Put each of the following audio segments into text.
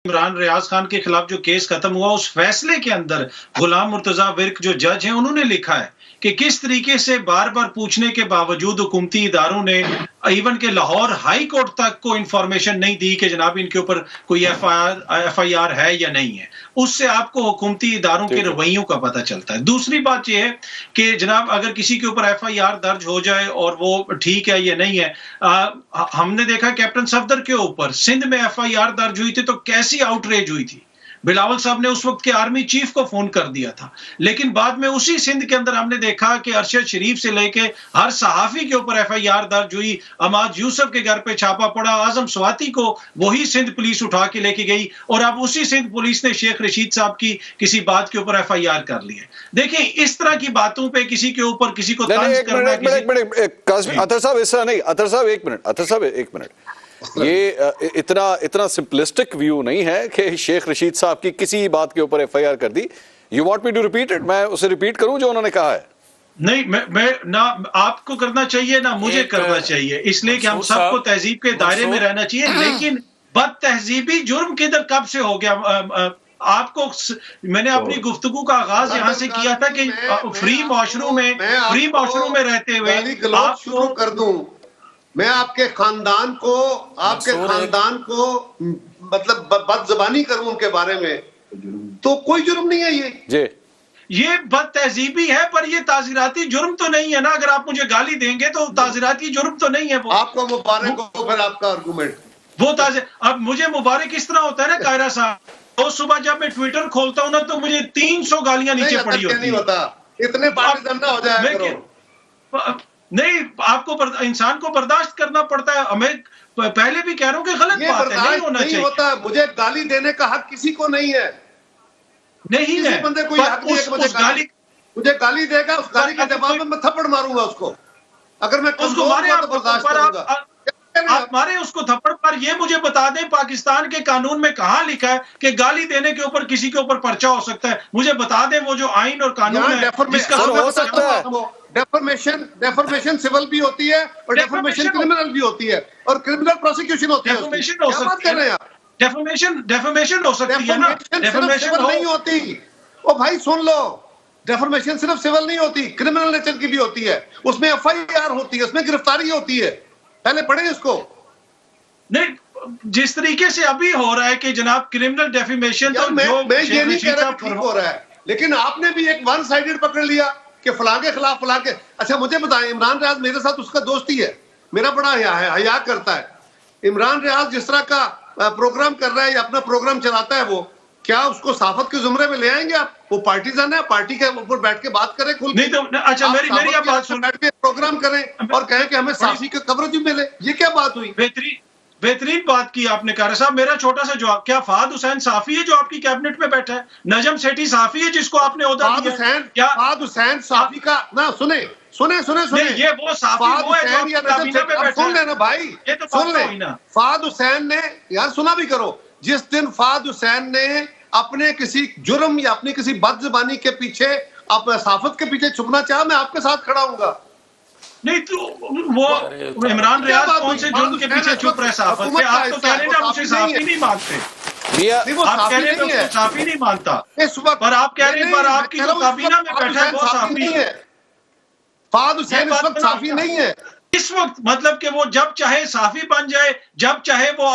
इमरान रियाज खान के खिलाफ जो केस खत्म हुआ, उस फैसले के अंदर गुलाम मुर्तजा विर्क जो जज हैं, उन्होंने लिखा है कि किस तरीके से बार बार पूछने के बावजूद हुकूमती इदारों ने इवन के लाहौर हाई कोर्ट तक को इंफॉर्मेशन नहीं दी कि जनाब इनके ऊपर कोई एफआईआर है या नहीं है। उससे आपको हुकूमती इदारों के रवैयों का पता चलता है। दूसरी बात यह है कि जनाब अगर किसी के ऊपर एफआईआर दर्ज हो जाए और वो ठीक है या नहीं है, हमने देखा कैप्टन सफदर के ऊपर सिंध में एफआईआर दर्ज हुई थी तो कैसी आउटरेज हुई थी। बिलावल साहब ने उस वक्त के आर्मी चीफ को फोन कर दिया था, लेकिन बाद में उसी सिंध के अंदर हमने देखा कि अरशद शरीफ से लेके हर सहाफी के ऊपर एफआईआर दर्ज हुई। अमाद यूसुफ के घर पे छापा पड़ा, आजम स्वाति को वही सिंध पुलिस उठा के लेके गई और अब उसी सिंध पुलिस ने शेख रशीद साहब की किसी बात के ऊपर एफआईआर कर ली है। देखिए, इस तरह की बातों पे किसी के ऊपर किसी को तंज करना, अतर साहब इस तरह नहीं, अतर साहब एक मिनट, ये इतना सिंपलिस्टिक व्यू नहीं है कि शेख रशीद साहब की किसी बात के ऊपर एफआईआर कर दी। You want me to repeat it? मैं उसे रिपीट करूं जो उन्होंने कहा है? नहीं, मैं ना आपको करना चाहिए ना मुझे करना चाहिए, इसलिए कि हम सबको तहजीब के दायरे में रहना चाहिए। लेकिन बद तहजीबी जुर्म किधर कब से हो गया? आपको मैंने अपनी गुफ्तगू का आगाज यहाँ से किया था कि फ्री माशरों में रहते हुए आपको कर दूं, मैं आपके खानदान को मतलब बदज़बानी करूं उनके बारे में, तो कोई जुर्म नहीं है ये बद तहजीबी है, पर ये ताज़ीराती जुर्म तो नहीं है ना। अगर आप मुझे गाली देंगे तो ताज़ीराती जुर्म तो नहीं है वो। आपको मुबारक हो फिर आपका आर्गुमेंट वो अब मुझे मुबारक किस तरह होता है ना कायरा साहब, तो सुबह जब मैं ट्विटर खोलता हूँ ना तो मुझे 300 गालियां नीचे पड़ी होती नहीं होता, इतने पार्टीजन ना हो जाया करो। नहीं, आपको इंसान को बर्दाश्त करना पड़ता है। हमें पहले भी कह रहा हूं कि गलत बात है, नहीं होना चाहिए। होता, मुझे गाली देने का हक किसी को नहीं है, नहीं है बंदे को हक नहीं है कि मुझे गाली देगा, उस गाली के जवाब में मैं थप्पड़ मारूंगा उसको। अगर मैं उसको मारे उसको थप्पड़ पर, ये मुझे बता दें पाकिस्तान के कानून में कहां लिखा है कि गाली देने के ऊपर किसी के ऊपर पर्चा हो सकता है? मुझे बता दें वो जो आइन और कानून है जिसका हो सकता है। डेफर्मेशन सिविल भी होती है और डेफर्मेशन क्रिमिनल भी होती है और क्रिमिनल प्रोसिक्यूशन होती है। डेफर्मेशन हो सकती है, डेफर्मेशन हो सकती है ना, डेफर्मेशन नहीं होती। ओ भाई सुन लो, डेफर्मेशन सिर्फ सिविल नहीं होती, क्रिमिनल नेचर की भी होती है। उसमें एफआईआर होती है, उसमें गिरफ्तारी होती है। पहले पढ़े इसको। नहीं, जिस तरीके से अभी हो रहा है कि जनाब क्रिमिनल डेफिमेशन, तो मैं ये नहीं कह रहा ठीक हो रहा है, लेकिन आपने भी एक वन साइडेड पकड़ लिया कि फलां के खिलाफ फलां के। अच्छा मुझे बताएं, इमरान रियाज मेरे साथ उसका दोस्ती है, मेरा बड़ा हया करता है। इमरान रियाज जिस तरह का प्रोग्राम कर रहा है या अपना प्रोग्राम चलाता है, वो क्या उसको साफत के जुमरे में ले आएंगे आप? वो पार्टीजन है, पार्टी के ऊपर बैठ के बात करें खुल नहीं तो अच्छा मेरी बात सुन, बैठ के प्रोग्राम करें और कहें कि हमें साफी का कवरेज भी मिले। ये क्या बात हुई? बेहतरीन बात की आपने कारी साहब। मेरा छोटा सा जवाब, क्या फहद हुसैन साफी है जो आपकी कैबिनेट में बैठा है? नजम सेठी साफी है जिसको आपने ओहदा दिया? क्या फहद हुसैन साफी का ना सुने, ये वो साफी वो है जो आपकी कैबिनेट में बैठा है। सुन लेना भाई, ये तो सुन ले। फहद हुसैन ने, यार सुना भी करो, जिस दिन फहद हुसैन ने अपने किसी जुर्म या अपनी किसी बदज़बानी के पीछे, अपने साफत के पीछे छुपना चाहा, मैं आपके साथ खड़ा हूंगा। नहीं तो वो इमरान रियाज कौन से जुर्म के पीछे छुप रहे साफत पे? आप तो कह रहे हैं ना मुझे साफी नहीं मानते, आप कह रहे हैं साफी नहीं मानता, पर आप कह रहे हैं पर आपकी जो काबीना में बैठा है वो साफी है। फहद हुसैन इस वक्त साफी नहीं है इस वक्त, मतलब कि वो जब चाहे साफी बन जाए, जब चाहे वो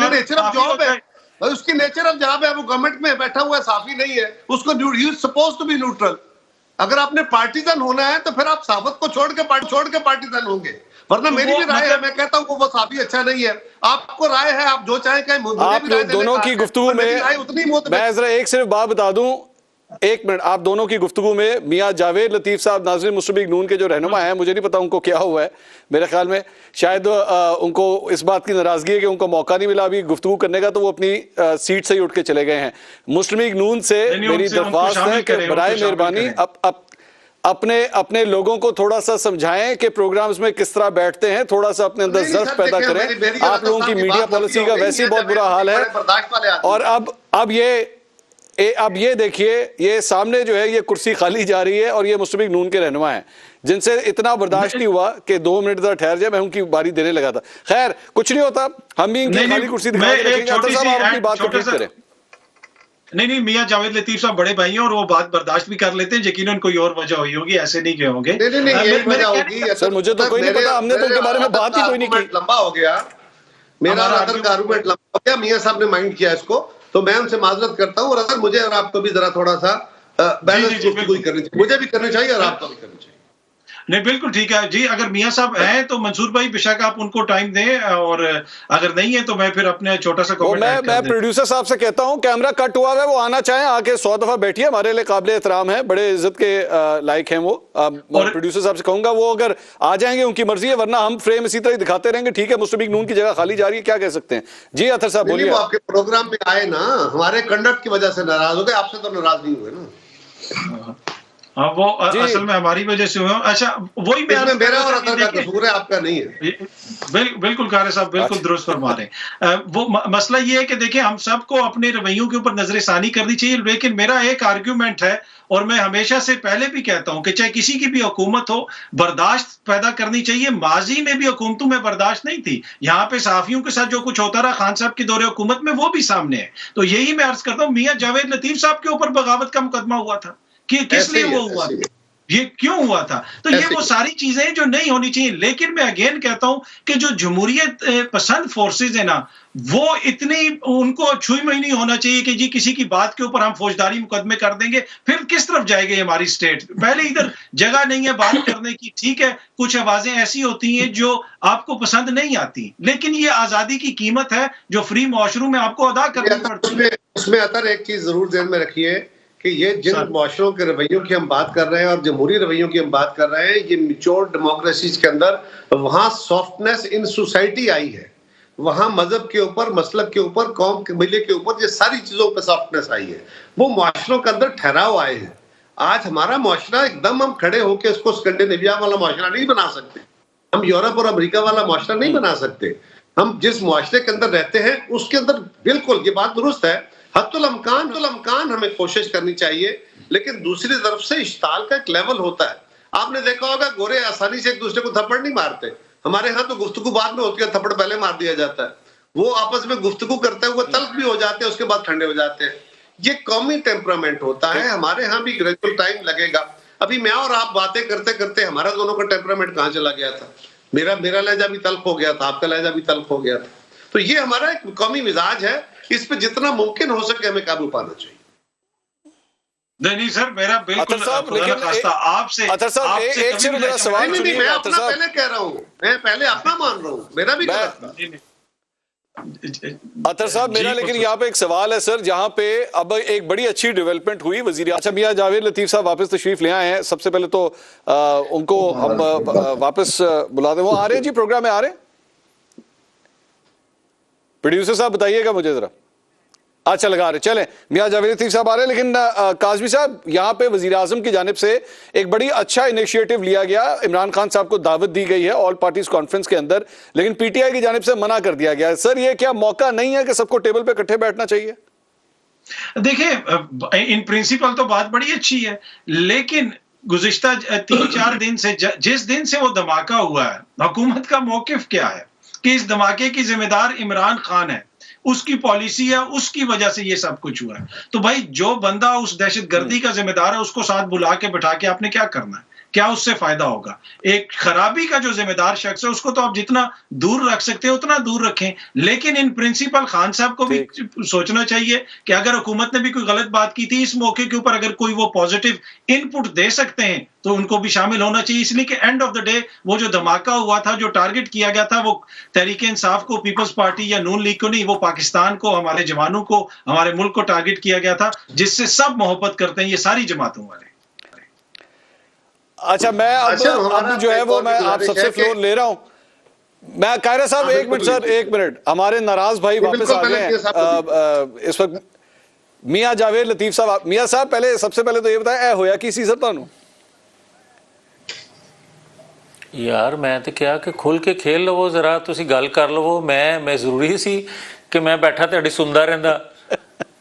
नेचर ऑफ जॉब है, उसकी नेचर ऑफ जॉब है। वो गवर्नमेंट में बैठा हुआ है, साफी नहीं है, उसको you suppose to be neutral. अगर आपने पार्टीजन होना है तो फिर आप साफत को छोड़ के पार्टीजन होंगे, वरना मेरी भी राय है, मैं कहता हूँ वो साफी अच्छा नहीं है। आपको राय है, आप जो चाहे कहें। आप दोनों की गुफ्तगू में मैं जरा एक सिर्फ बात बता दूं, एक मिनट, आप दोनों की गुफ्तगू में मियां जावेद लतीफ साहब नाज़रीन मुस्लिम लीग नून के जो रहनुमा हैं, मुझे नहीं पता उनको क्या हुआ है, मेरे ख्याल में शायद उनको इस बात की नाराजगी है कि उनको मौका नहीं मिला अभी गुफ्तगू करने का, तो वो अपनी सीट से ही उठ के चले गए हैं। मुस्लिम लीग नून से मेरी दरख्वास्त है कि बराए मेहरबानी अपने लोगों को थोड़ा सा समझाएं कि प्रोग्राम्स में किस तरह बैठते हैं, थोड़ा सा अपने अंदर ज़र्फ पैदा करें। आप लोगों की मीडिया पॉलिसी का वैसे ही बहुत बुरा हाल है, और अब ये अब ये देखिए, ये सामने जो है ये कुर्सी खाली जा रही है और ये मुस्लिम लीग नून के रहनुमा हैं जिनसे इतना बर्दाश्त नहीं हुआ कि 2 मिनट तक ठहर जाए, मैं उनकी बारी देने लगा था। खैर कुछ नहीं होता, हम भी इनकी खाली कुर्सी दिखा के रखेंगे। अतर साहब आप अपनी बात कंप्लीट करें। नहीं, मियां जावेद लतीफ साहब बड़े भाई हैं और वो बात बर्दाश्त भी कर लेते हैं, यकीनन कोई और वजह हुई होगी, ऐसे नहीं कहे होंगे। नहीं, सर मुझे तो कोई नहीं पता, हमने तो उनके बारे में बात ही कोई नहीं की। लंबा हो गया मेरा आर्गुमेंट, लंबा हो गया, मियां साहब ने माइंड किया इसको, तो मैं उनसे माजरत करता हूँ। और अगर मुझे और आपको भी जरा थोड़ा सा बैलेंस गुफ्तगू करनी चाहिए, मुझे भी करनी चाहिए और आपको भी करनी चाहिए। नहीं बिल्कुल ठीक है जी, अगर मियां साहब हैं तो मंसूर भाई बेशक आप उनको टाइम दें, और अगर नहीं है तो मैं फिर अपने छोटा सा कमेंट मैं प्रोड्यूसर साहब से कहता हूं कैमरा कट हुआ है, वो आना चाहें आके 100 दफा बैठिए, हमारे लिए काबिल एहतराम है, बड़े इज्जत के लायक हैं वो। प्रोड्यूसर साहब से कहूंगा वो अगर आ जाएंगे उनकी मर्जी है, वरना हम फ्रेम इसी तरह दिखाते रहेंगे। ठीक है, मुस्लिम लीग नून की जगह खाली जा रही है, क्या कह सकते हैं जी अतर साहब बोलिए। आपके प्रोग्राम में आए ना, हमारे कंडक्ट की वजह से नाराज हो गए, आपसे तो नाराज नहीं हुए ना। हाँ वो असल में हमारी वजह से हुआ। अच्छा वही मेरा और अतर का कसूर है, आपका नहीं है। बिल्कुल कारी साहब बिल्कुल दुरुस्त फरमा रहे हैं। वो मसला ये है कि देखिए हम सबको अपने रवैयों के ऊपर नजरसानी करनी चाहिए, लेकिन मेरा एक आर्ग्यूमेंट है और मैं हमेशा से पहले भी कहता हूं कि चाहे किसी की भी हुकूमत हो, बर्दाश्त पैदा करनी चाहिए। माजी में भी हुकूमतों में बर्दाश्त नहीं थी, यहाँ पे सहाफियों के साथ जो कुछ होता रहा खान साहब के दौरे हुकूमत में वो भी सामने है। तो यही मैं अर्ज करता हूँ, मियां जावेद लतीफ साहब के ऊपर बगावत का मुकदमा हुआ था कि किस लिए वो हुआ, ये क्यों हुआ था, तो ये वो सारी चीजें जो नहीं होनी चाहिए। लेकिन मैं अगेन कहता हूं कि जो जमहूरियत पसंद फोर्सेज है ना, वो इतनी उनको छुई में नहीं होना चाहिए कि जी किसी की बात के ऊपर हम फौजदारी मुकदमे कर देंगे, फिर किस तरफ जाएगी हमारी स्टेट। पहले इधर जगह नहीं है बात करने की, ठीक है कुछ आवाजें ऐसी होती हैं जो आपको पसंद नहीं आती, लेकिन ये आजादी की कीमत है जो फ्री मुआशरों में आपको अदा करनी पड़ती है। उसमें अतर एक चीज जरूर ध्यान में रखिए कि ये जिन मुआशरों के रवैयों की हम बात कर रहे हैं और जमहूरी रवैयों की हम बात कर रहे हैं, ये मिच्योर डेमोक्रेसीज के अंदर वहां सॉफ्टनेस इन सोसाइटी आई है, वहां मजहब के ऊपर, मसलब के ऊपर, कौम कबीले के ऊपर, ये सारी चीजों पे सॉफ्टनेस आई है। वो मुआशरों के अंदर ठहराव आए हैं। आज हमारा मुआशरा एकदम हम खड़े होकर इसको स्कैंडिनेविया वाला मुआशरा नहीं बना सकते, हम यूरोप और अमेरिका वाला मुआशरा नहीं बना सकते। हम जिस मुआशरे के अंदर रहते हैं उसके अंदर बिल्कुल ये बात दुरुस्त है, हत्तुल अमकान हमें कोशिश करनी चाहिए, लेकिन दूसरी तरफ से इश्ताल का एक लेवल होता है। आपने देखा होगा गोरे आसानी से एक दूसरे को थप्पड़ नहीं मारते, हमारे यहाँ तो गुफ्तगू बाद में होती है, थप्पड़ पहले मार दिया जाता है। वो आपस में गुफ्तगू करते हुए तल्ख भी हो जाते हैं, उसके बाद ठंडे हो जाते हैं। ये कौमी टेम्परामेंट होता है, हमारे यहाँ भी ग्रेजुअल टाइम लगेगा। अभी मैं और आप बातें करते करते हमारा दोनों का टेम्परामेंट कहाँ चला गया था, मेरा लहजा भी तल्ख हो गया था, आपका लहजा भी तल्ख हो गया था। तो ये हमारा एक कौमी मिजाज है, इस पे जितना मुमकिन हो सके हमें काबू पाना चाहिए। नहीं सर, मेरा बिल्कुल आपसे मेरा सवाल नहीं, मैं अपना पहले कह रहा हूँ, मैं पहले अपना मान रहा हूँ, मेरा भी गलत था। अतर साहब मेरा लेकिन यहाँ पे एक सवाल है सर, जहाँ पे अब एक बड़ी अच्छी डेवलपमेंट हुई वजीर। अच्छा मियां जावेद लतीफ साहब वापस तशरीफ ले आए हैं, सबसे पहले तो उनको हम वापस बुला दें। वो आ रहे हैं जी, प्रोग्राम में आ रहे हैं? प्रोड्यूसर साहब बताइएगा मुझे जरा। अच्छा लगा रहे, चलें मियां जावेद लतीफ साहब आ रहे हैं। लेकिन काज़मी साहब यहाँ पे वजीर आजम की जानिब से एक बड़ी अच्छा इनिशिएटिव लिया गया, इमरान खान साहब को दावत दी गई है ऑल पार्टीज कॉन्फ्रेंस के अंदर, लेकिन पीटीआई की जानिब से मना कर दिया गया। सर ये क्या मौका नहीं है कि सबको टेबल पे इकट्ठे बैठना चाहिए? देखिए इन प्रिंसिपल तो बात बड़ी अच्छी है, लेकिन गुज़िश्ता 3-4 दिन से जिस दिन से वो धमाका हुआ है, हुकूमत का मौकिफ क्या है कि इस धमाके की जिम्मेदार इमरान खान है, उसकी पॉलिसी है, उसकी वजह से ये सब कुछ हुआ है। तो भाई जो बंदा उस दहशतगर्दी का जिम्मेदार है उसको साथ बुला के बिठा के आपने क्या करना है, क्या उससे फायदा होगा? एक खराबी का जो जिम्मेदार शख्स है उसको तो आप जितना दूर रख सकते हो उतना दूर रखें, लेकिन इन प्रिंसिपल खान साहब को भी सोचना चाहिए कि अगर हुकूमत ने भी कोई गलत बात की थी, इस मौके के ऊपर अगर कोई वो पॉजिटिव इनपुट दे सकते हैं तो उनको भी शामिल होना चाहिए। इसलिए कि एंड ऑफ द डे वो जो धमाका हुआ था, जो टारगेट किया गया था, वो तहरीक इंसाफ को, पीपल्स पार्टी या नून लीग को नहीं, वो पाकिस्तान को, हमारे जवानों को, हमारे मुल्क को टारगेट किया गया था, जिससे सब मोहब्बत करते हैं, ये सारी जमातों वाले। अच्छा मैं अब जो है वो मैं आप सबसे फ्लोर ले रहा हूं। मैं कायरा साहब एक मिनट सर, एक मिनट, हमारे नाराज भाई वापस आ गए हैं इस वक्त। मियां जावेद लतीफ साहब, मियां साहब पहले सबसे पहले तो ये बताया होया की सी सर ਤੁਹਾਨੂੰ? यार मैं तो क्या कि खुल के खेल लवो, जरा तुसी गल कर लवो। मैं जरूरी सी कि मैं बैठा ਤੁਹਾਡੀ ਸੁਣਦਾ ਰਹਿੰਦਾ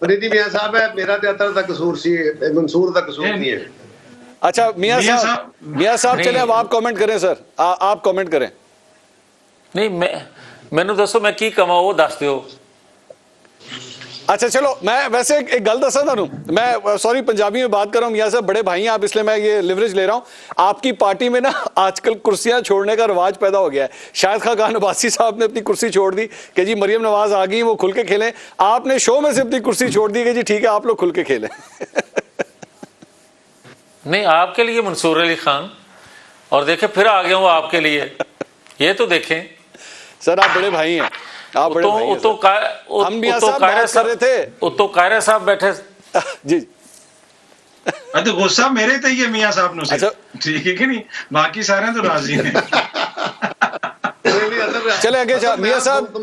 फरीदी मियां साहब है मेरा ते अतर दा कसूर सी मंसूर दा कसूर नहीं है। अच्छा मियां साहब चले अब आप कमेंट करें सर, आप कमेंट करें। नहीं मैनू दसो मैं की कमा वो दस दियो। अच्छा चलो मैं वैसे एक गल दसा था, मैं सॉरी पंजाबी में बात कर रहा हूँ, मियां साहब बड़े भाई हैं आप इसलिए मैं ये लिवरेज ले रहा हूँ। आपकी पार्टी में ना आजकल कुर्सियां छोड़ने का रिवाज पैदा हो गया है। शाहिद खान अब्बासी साहब ने अपनी कुर्सी छोड़ दी कि जी मरियम नवाज आ गई वो खुल के खेलें, आपने शो में से अपनी कुर्सी छोड़ दी कि जी ठीक है आप लोग खुल के खेलें। नहीं आपके लिए मंसूर अली खान, और देखे फिर आ गया हूँ आपके लिए, ये तो देखें सर आप बड़े भाई हैं, आप बड़े भाई हैं सर। हम मियां साहब बात कर रहे थे तो कायरा साहब बैठे जी। तो गुस्सा मेरे ते ही है मियां साहब नु से, अच्छा ठीक है कि नहीं, बाकी सारे तो राजी हैं। चले आगे मियां साहब